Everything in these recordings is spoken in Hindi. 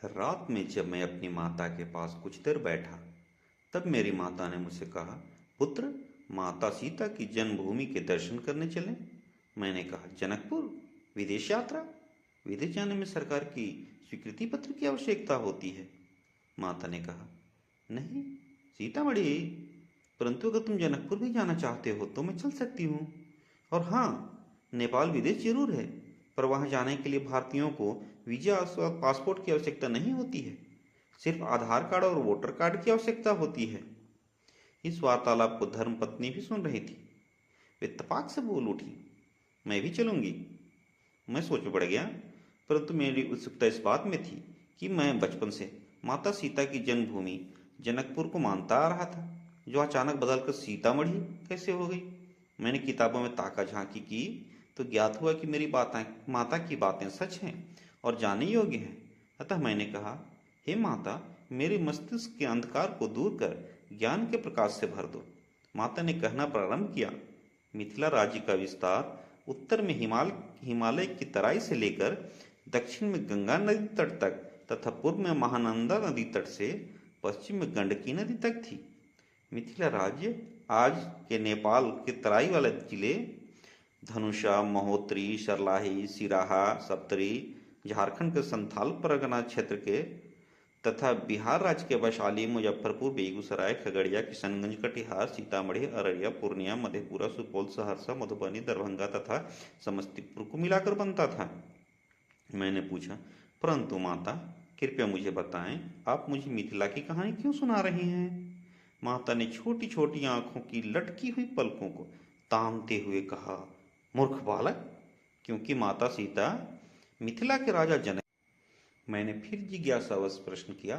रात में जब मैं अपनी माता के पास कुछ देर बैठा, तब मेरी माता ने मुझसे कहा, पुत्र, माता सीता की जन्मभूमि के दर्शन करने चलें। मैंने कहा, जनकपुर? विदेश यात्रा? विदेश जाने में सरकार की स्वीकृति पत्र की आवश्यकता होती है। माता ने कहा, नहीं, सीतामढ़ी। परंतु अगर तुम जनकपुर भी जाना चाहते हो तो मैं चल सकती हूँ। और हाँ, नेपाल विदेश जरूर है, पर वहाँ जाने के लिए भारतीयों को वीजा अथवा पासपोर्ट की आवश्यकता नहीं होती है। सिर्फ आधार कार्ड और वोटर कार्ड की आवश्यकता होती है। इस वार्तालाप को धर्मपत्नी भी सुन रही थी। वे तपाक से बोल उठी, मैं भी चलूंगी। मैं सोच में पड़ गया, परंतु मेरी उत्सुकता इस बात में थी कि मैं बचपन से माता सीता की जन्मभूमि जनकपुर को मानता आ रहा था, जो अचानक बदलकर सीतामढ़ी कैसे हो गई। मैंने किताबों में ताका झांकी की तो ज्ञात हुआ कि मेरी माता की बातें सच हैं और जानने योग्य हैं। अतः मैंने कहा, हे माता, मेरे मस्तिष्क के अंधकार को दूर कर ज्ञान के प्रकाश से भर दो। माता ने कहना प्रारंभ किया, मिथिला राज्य का विस्तार उत्तर में हिमालय की तराई से लेकर दक्षिण में गंगा नदी तट तक तथा पूर्व में महानंदा नदी तट से पश्चिम में गंडकी नदी तक थी। मिथिला राज्य आज के नेपाल के तराई वाले जिले धनुषा, महोत्तरी, सर्लाही, सिराहा, सप्तरी, झारखंड के संथाल परगना क्षेत्र के तथा बिहार राज्य के वैशाली, मुजफ्फरपुर, बेगूसराय, खगड़िया, किशनगंज, कटिहार, सीतामढ़ी, अररिया, पूर्णिया, मधेपुरा, सुपौल, सहरसा, मधुबनी, दरभंगा तथा समस्तीपुर को मिलाकर बनता था। मैंने पूछा, परंतु माता, कृपया मुझे बताएं, आप मुझे मिथिला की कहानी क्यों सुना रही हैं? माता ने छोटी छोटी आंखों की लटकी हुई पलकों को तानते हुए कहा, मूर्ख बालक, क्योंकि माता सीता मिथिला के राजा जनक। मैंने फिर जिज्ञासावश प्रश्न किया,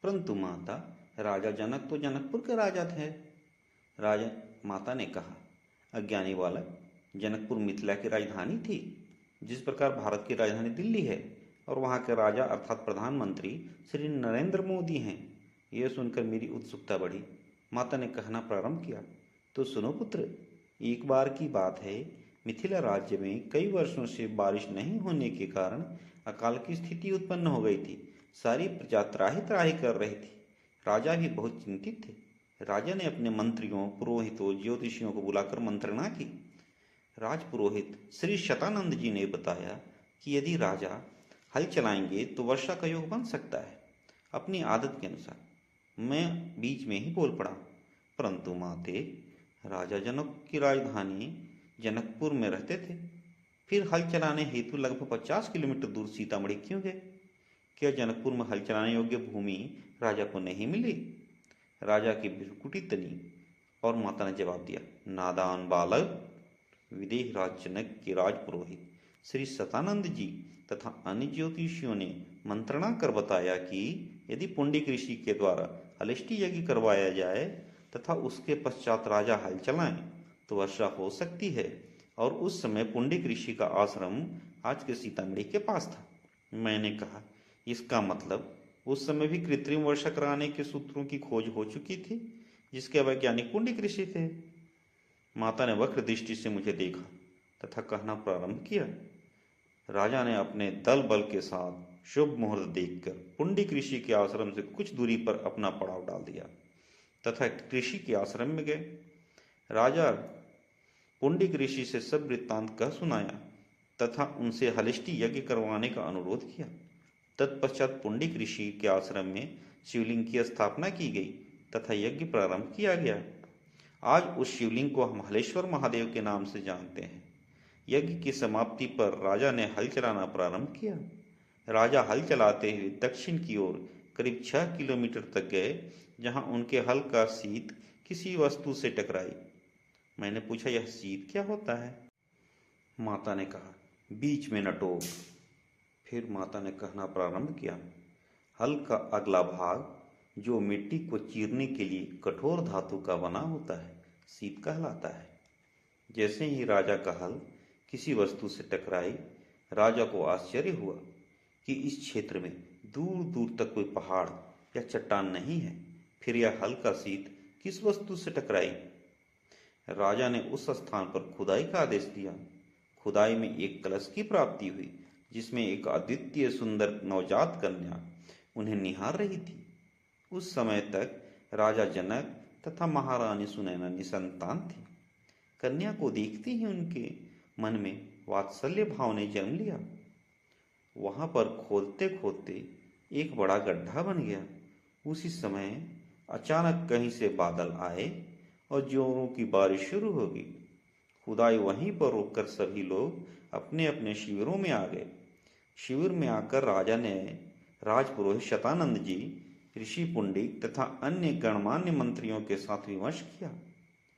परंतु माता, राजा जनक तो जनकपुर के राजा थे। राजा माता ने कहा, अज्ञानी बालक, जनकपुर मिथिला की राजधानी थी, जिस प्रकार भारत की राजधानी दिल्ली है और वहाँ के राजा अर्थात प्रधानमंत्री श्री नरेंद्र मोदी हैं। यह सुनकर मेरी उत्सुकता बढ़ी। माता ने कहना प्रारंभ किया, तो सुनो पुत्र, एक बार की बात है, मिथिला राज्य में कई वर्षों से बारिश नहीं होने के कारण अकाल की स्थिति उत्पन्न हो गई थी। सारी प्रजा त्राहि त्राहि कर रही थी। राजा भी बहुत चिंतित थे। राजा ने अपने मंत्रियों, पुरोहितों, ज्योतिषियों को बुलाकर मंत्रणा की। राजपुरोहित श्री शतानंद जी ने बताया कि यदि राजा हल चलाएंगे तो वर्षा का योग बन सकता है। अपनी आदत के अनुसार मैं बीच में ही बोल पड़ा, परंतु माते, राजा जनक की राजधानी जनकपुर में रहते थे, फिर हल चलाने हेतु लगभग 50 किलोमीटर दूर सीतामढ़ी क्यों गए? क्या जनकपुर में हल चलाने योग्य भूमि राजा को नहीं मिली? राजा की बिरकुटी तनी और माता ने जवाब दिया, नादान बालक, विदेह राज जनक के राजपुरोहित श्री सतानंद जी तथा अन्य ज्योतिषियों ने मंत्रणा कर बताया कि यदि पुंडिक ऋषि के द्वारा हलिष्टि यज्ञ करवाया जाए तथा उसके पश्चात राजा हल चलाएं तो वर्षा हो सकती है। और उस समय पुंडिक ऋषि का आश्रम आज के सीतामढ़ी के पास था। मैंने कहा, इसका मतलब उस समय भी कृत्रिम वर्षा कराने के सूत्रों की खोज हो चुकी थी, जिसके वैज्ञानिक पुंडिक ऋषि थे। माता ने वक्र दृष्टि से मुझे देखा तथा कहना प्रारंभ किया, राजा ने अपने दल बल के साथ शुभ मुहूर्त देखकर पुंडिक ऋषि के आश्रम से कुछ दूरी पर अपना पड़ाव डाल दिया तथा ऋषि के आश्रम में गए। राजा पुंडिक ऋषि से सब वृत्तांत कह सुनाया तथा उनसे हलिष्टि यज्ञ करवाने का अनुरोध किया। तत्पश्चात पुंडिक ऋषि के आश्रम में शिवलिंग की स्थापना की गई तथा यज्ञ प्रारंभ किया गया। आज उस शिवलिंग को हम हलेश्वर महादेव के नाम से जानते हैं। यज्ञ की समाप्ति पर राजा ने हल चलाना प्रारंभ किया। राजा हल चलाते हुए दक्षिण की ओर करीब 6 किलोमीटर तक गए, जहां उनके हल का सीत किसी वस्तु से टकराई। मैंने पूछा, यह सीत क्या होता है? माता ने कहा, बीच में नटोक। फिर माता ने कहना प्रारंभ किया, हल का अगला भाग जो मिट्टी को चीरने के लिए कठोर धातु का बना होता है, सीत कहलाता है। जैसे ही राजा का हल किसी वस्तु से टकराई, राजा को आश्चर्य हुआ कि इस क्षेत्र में दूर दूर तक कोई पहाड़ या चट्टान नहीं है। फिर यह हल का सीत किस वस्तु से टकराई? राजा ने उस स्थान पर खुदाई का आदेश दिया। खुदाई में एक कलश की प्राप्ति हुई, जिसमें एक अद्वितीय सुंदर नवजात कन्या उन्हें निहार रही थी। उस समय तक राजा जनक तथा महारानी सुनैना निसंतान थी। कन्या को देखते ही उनके मन में वात्सल्य भाव ने जन्म लिया। वहां पर खोदते खोदते एक बड़ा गड्ढा बन गया। उसी समय अचानक कहीं से बादल आए और जोरों की बारिश शुरू हो गई। खुदाई वहीं पर रोककर सभी लोग अपने अपने शिविरों में आ गए। शिविर में आकर राजा ने राजपुरोहित शतानंद जी, ऋषि पुंडिक तथा अन्य गणमान्य मंत्रियों के साथ विमर्श किया।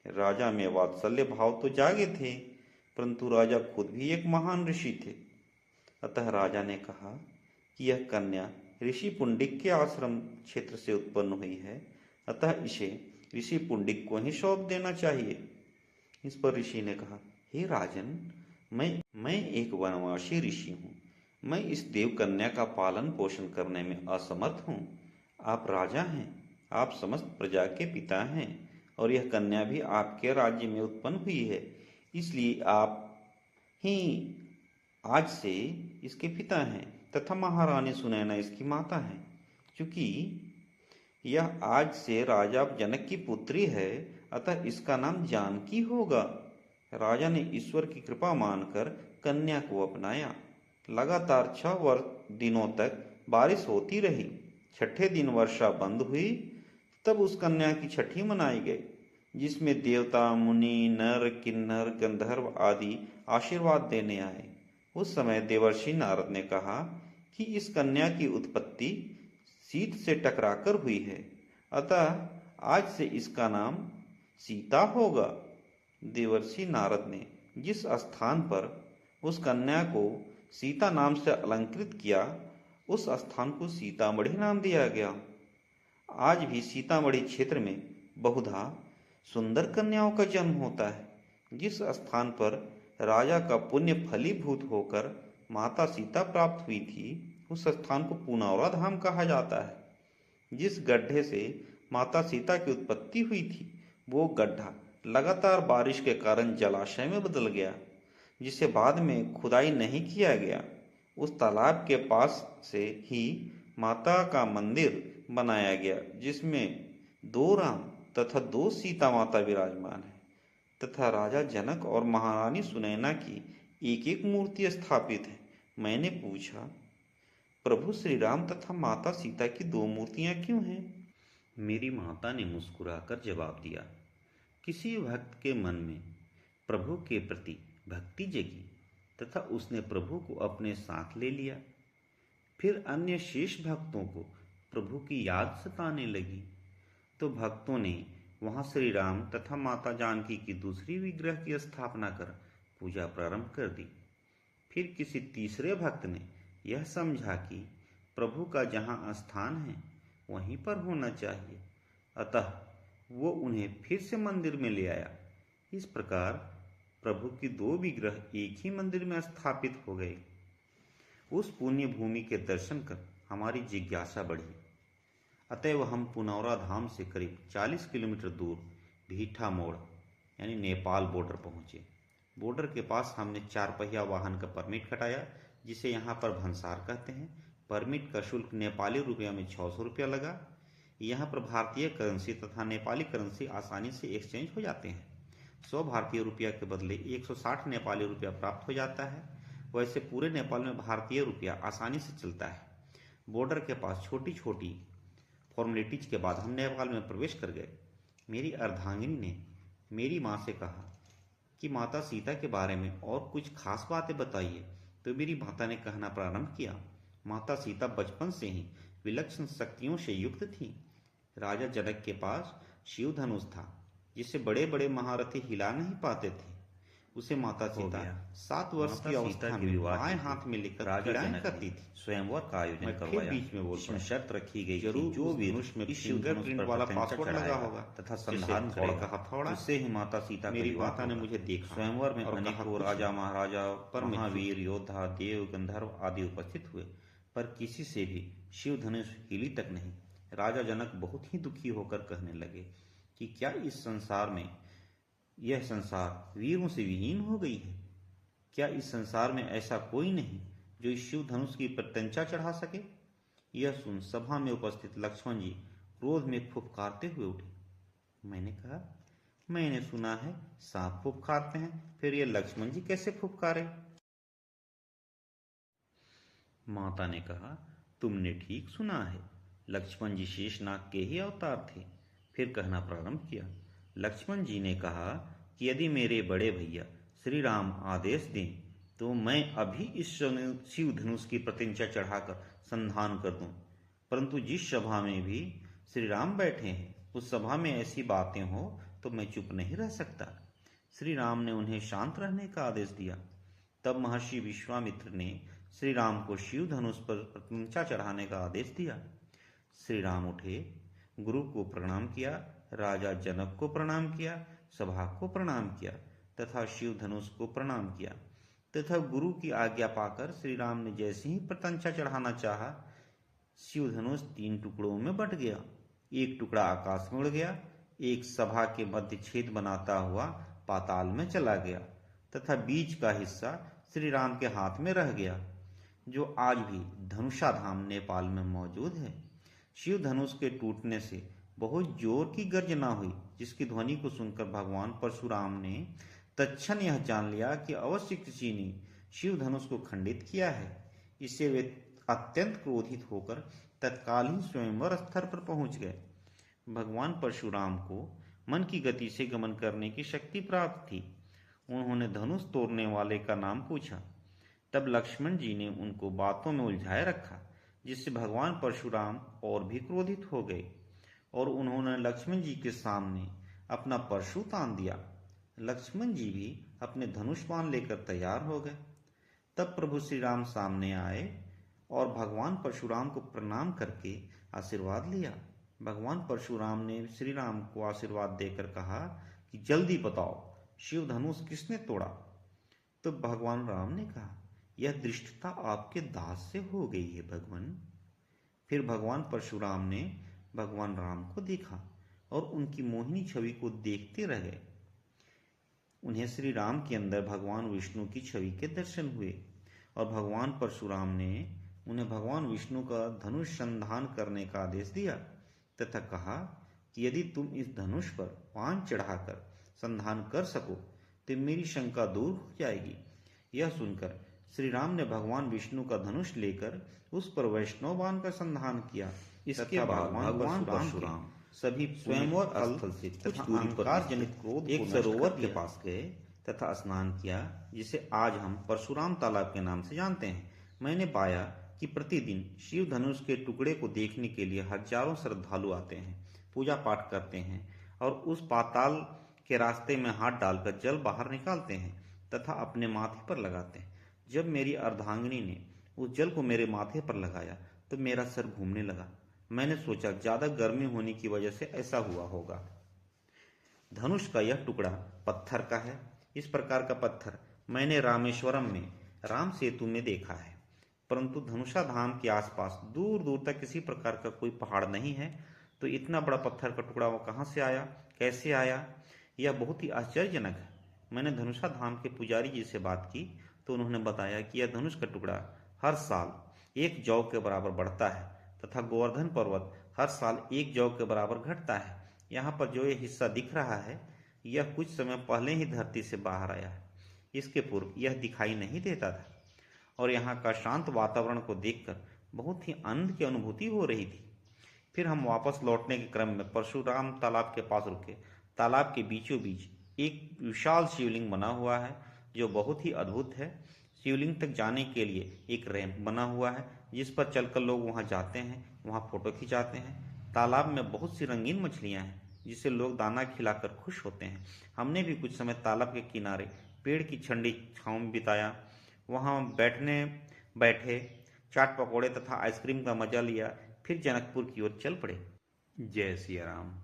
राजा में वात्सल्य भाव तो जागे थे, परंतु राजा खुद भी एक महान ऋषि थे। अतः राजा ने कहा कि यह कन्या ऋषि पुंडिक के आश्रम क्षेत्र से उत्पन्न हुई है, अतः इसे ऋषि पुंडिक को ही सौंप देना चाहिए। इस पर ऋषि ने कहा, हे राजन, मैं एक वनवासी ऋषि हूँ। मैं इस देव कन्या का पालन पोषण करने में असमर्थ हूँ। आप राजा हैं, आप समस्त प्रजा के पिता हैं और यह कन्या भी आपके राज्य में उत्पन्न हुई है, इसलिए आप ही आज से इसके पिता हैं तथा महारानी सुनैना इसकी माता है। क्योंकि यह आज से राजा जनक की पुत्री है, अतः इसका नाम जानकी होगा। राजा ने ईश्वर की कृपा मानकर कन्या को अपनाया। लगातार 6 दिनों तक बारिश होती रही। छठे दिन वर्षा बंद हुई, तब उस कन्या की छठी मनाई गई, जिसमें देवता, मुनि, नर, किन्नर, गंधर्व आदि आशीर्वाद देने आए। उस समय देवर्षि नारद ने कहा कि इस कन्या की उत्पत्ति शीत से टकराकर हुई है, अतः आज से इसका नाम सीता होगा। देवर्षि नारद ने जिस स्थान पर उस कन्या को सीता नाम से अलंकृत किया, उस स्थान को सीतामढ़ी नाम दिया गया। आज भी सीतामढ़ी क्षेत्र में बहुधा सुंदर कन्याओं का जन्म होता है। जिस स्थान पर राजा का पुण्य फलीभूत होकर माता सीता प्राप्त हुई थी, उस स्थान को पुनौरा धाम कहा जाता है। जिस गड्ढे से माता सीता की उत्पत्ति हुई थी, वो गड्ढा लगातार बारिश के कारण जलाशय में बदल गया, जिसे बाद में खुदाई नहीं किया गया। उस तालाब के पास से ही माता का मंदिर बनाया गया, जिसमें 2 राम तथा 2 सीता माता विराजमान है, तथा राजा जनक और महारानी सुनैना की एक एक मूर्ति स्थापित है। मैंने पूछा, प्रभु श्री राम तथा माता सीता की 2 मूर्तियां क्यों हैं? मेरी माता ने मुस्कुराकर जवाब दिया, किसी भक्त के मन में प्रभु के प्रति भक्ति जगी तथा उसने प्रभु को अपने साथ ले लिया। फिर अन्य शेष भक्तों को प्रभु की याद सताने लगी, तो भक्तों ने वहां श्री राम तथा माता जानकी की दूसरी विग्रह की स्थापना कर पूजा प्रारंभ कर दी। फिर किसी तीसरे भक्त ने यह समझा कि प्रभु का जहाँ स्थान है वहीं पर होना चाहिए, अतः वो उन्हें फिर से मंदिर में ले आया। इस प्रकार प्रभु की 2 विग्रह एक ही मंदिर में स्थापित हो गए। उस पुण्य भूमि के दर्शन कर हमारी जिज्ञासा बढ़ी, अतएव हम पुनौरा धाम से करीब 40 किलोमीटर दूर भीठा मोड़ यानी नेपाल बॉर्डर पहुंचे। बॉर्डर के पास हमने 4 पहिया वाहन का परमिट कटाया, जिसे यहाँ पर भंसार कहते हैं। परमिट का शुल्क नेपाली रुपया में 600 रुपया लगा। यहाँ पर भारतीय करेंसी तथा नेपाली करेंसी आसानी से एक्सचेंज हो जाते हैं। 100 भारतीय रुपया के बदले 160 नेपाली रुपया प्राप्त हो जाता है। वैसे पूरे नेपाल में भारतीय रुपया आसानी से चलता है। बॉर्डर के पास छोटी छोटी फॉर्मेलिटीज के बाद हम नेपाल में प्रवेश कर गए। मेरी अर्धांगिनी ने मेरी माँ से कहा कि माता सीता के बारे में और कुछ खास बातें बताइए, तो मेरी माता ने कहना प्रारंभ किया, माता सीता बचपन से ही विलक्षण शक्तियों से युक्त थी। राजा जनक के पास शिव धनुष था, जिसे बड़े बड़े महारथी हिला नहीं पाते थे। उसे माता सीता 7 वर्ष की अवस्था में बाएं हाथ में लेकर क्रीड़ाएं करती थी। स्वयंवर का आयोजन करवाया। बीच में बोल शर्त रखी गई, जरूर जो भी धनुष में फिंगरप्रिंट वाला पासपोर्ट लगा होगा तथा संधान करेगा हथौड़ा, उससे ही माता सीता। मेरी माता ने मुझे देखा। स्वयंवर में अनेकों राजा महाराजा पर महावीर योद्धा देव गंधर्व आदि उपस्थित हुए, पर किसी से भी शिव धनुष हिली तक नहीं। राजा जनक बहुत ही दुखी होकर कहने लगे कि क्या इस संसार में यह संसार वीरों से विहीन हो गई है? क्या इस संसार में ऐसा कोई नहीं जो इस शिव धनुष की प्रत्यंचा चढ़ा सके? यह सुन सभा में उपस्थित लक्ष्मण जी क्रोध में फुफकारते हुए उठे। मैंने कहा, मैंने सुना है सांप फुफकारते हैं, फिर ये लक्ष्मण जी कैसे फुफकारे? माता ने कहा, तुमने ठीक सुना है, लक्ष्मण जी शेषनाग के ही अवतार थे। फिर कहना प्रारंभ किया। लक्ष्मण जी ने कहा कि यदि मेरे बड़े भैया श्री राम आदेश दें तो मैं अभी इस शिव धनुष की प्रतिंचा चढ़ाकर संधान कर दूं, परंतु जिस सभा में भी श्री राम बैठे हैं उस सभा में ऐसी बातें हो तो मैं चुप नहीं रह सकता। श्री राम ने उन्हें शांत रहने का आदेश दिया। तब महर्षि विश्वामित्र ने श्री राम को शिव धनुष पर प्रतिंचा चढ़ाने का आदेश दिया। श्री राम उठे, गुरु को प्रणाम किया, राजा जनक को प्रणाम किया, सभा को प्रणाम किया तथा शिव धनुष को प्रणाम किया तथा गुरु की आज्ञा पाकर श्री राम ने जैसे ही प्रतिंचा चढ़ाना चाहा, शिव धनुष 3 टुकड़ों में बट गया। एक टुकड़ा आकाश में उड़ गया, एक सभा के मध्य छेद बनाता हुआ पाताल में चला गया तथा बीच का हिस्सा श्री राम के हाथ में रह गया, जो आज भी धनुषा धाम नेपाल में मौजूद है। शिव धनुष के टूटने से बहुत जोर की गर्जना हुई, जिसकी ध्वनि को सुनकर भगवान परशुराम ने तत्क्षण यह जान लिया कि अवश्य किसी ने शिव धनुष को खंडित किया है। इससे वे अत्यंत क्रोधित होकर तत्काल ही स्वयंवर स्थल पर पहुंच गए। भगवान परशुराम को मन की गति से गमन करने की शक्ति प्राप्त थी। उन्होंने धनुष तोड़ने वाले का नाम पूछा। तब लक्ष्मण जी ने उनको बातों में उलझाए रखा, जिससे भगवान परशुराम और भी क्रोधित हो गए और उन्होंने लक्ष्मण जी के सामने अपना परशु तान दिया। लक्ष्मण जी भी अपने धनुष बाण लेकर तैयार हो गए। तब प्रभु श्री राम सामने आए और भगवान परशुराम को प्रणाम करके आशीर्वाद लिया। भगवान परशुराम ने श्री राम को आशीर्वाद देकर कहा कि जल्दी बताओ, शिव धनुष किसने तोड़ा? तो भगवान राम ने कहा, यह दृष्टता आपके दास से हो गई है भगवान। फिर भगवान परशुराम ने भगवान राम को देखा और उनकी मोहिनी छवि को देखते रह गए। उन्हें श्री राम के अंदर भगवान विष्णु की छवि के दर्शन हुए और भगवान परशुराम ने उन्हें भगवान विष्णु का धनुष संधान करने का आदेश दिया तथा कहा कि यदि तुम इस धनुष पर बाण चढ़ाकर संधान कर सको तो मेरी शंका दूर हो जाएगी। यह सुनकर श्री राम ने भगवान विष्णु का धनुष लेकर उस पर वैष्णव बाण का संधान किया। इसके बाद भगवान परशुराम सभी स्वयंवर स्थल से कुछ दूरी पर जनित क्रोध एक सरोवर के पास गए तथा स्नान किया, जिसे आज हम परशुराम तालाब के नाम से जानते हैं। मैंने पाया कि प्रतिदिन शिव धनुष के टुकड़े को देखने के लिए हजारों श्रद्धालु आते हैं, पूजा पाठ करते हैं और उस पाताल के रास्ते में हाथ डालकर जल बाहर निकालते हैं तथा अपने माथे पर लगाते हैं। जब मेरी अर्धांगिनी ने उस जल को मेरे माथे पर लगाया तो मेरा सर घूमने लगा। मैंने सोचा ज्यादा गर्मी होने की वजह से ऐसा हुआ होगा। धनुष का यह टुकड़ा पत्थर का है। इस प्रकार का पत्थर मैंने रामेश्वरम में राम सेतु में देखा है, परंतु धनुषा धाम के आसपास दूर दूर तक किसी प्रकार का कोई पहाड़ नहीं है। तो इतना बड़ा पत्थर का टुकड़ा वो कहाँ से आया, कैसे आया, यह बहुत ही आश्चर्यजनक है। मैंने धनुषा धाम के पुजारी जी से बात की तो उन्होंने बताया कि यह धनुष का टुकड़ा हर साल 1 जौ के बराबर बढ़ता है तथा गोवर्धन पर्वत हर साल 1 जौ के बराबर घटता है। यहाँ पर जो ये हिस्सा दिख रहा है यह कुछ समय पहले ही धरती से बाहर आया है। इसके पूर्व यह दिखाई नहीं देता था और यहाँ का शांत वातावरण को देखकर बहुत ही आनंद की अनुभूति हो रही थी। फिर हम वापस लौटने के क्रम में परशुराम तालाब के पास रुके। तालाब के बीचों बीच एक विशाल शिवलिंग बना हुआ है जो बहुत ही अद्भुत है। शिवलिंग तक जाने के लिए एक रैंप बना हुआ है जिस पर चलकर लोग वहां जाते हैं, वहां फोटो खिंचाते हैं। तालाब में बहुत सी रंगीन मछलियां हैं जिसे लोग दाना खिलाकर खुश होते हैं। हमने भी कुछ समय तालाब के किनारे पेड़ की ठंडी छांव में बिताया। वहां बैठे चाट पकौड़े तथा आइसक्रीम का मजा लिया। फिर जनकपुर की ओर चल पड़े। जय सिया राम।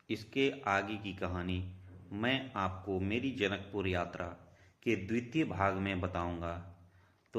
इसके आगे की कहानी मैं आपको मेरी जनकपुर यात्रा के द्वितीय भाग में बताऊंगा।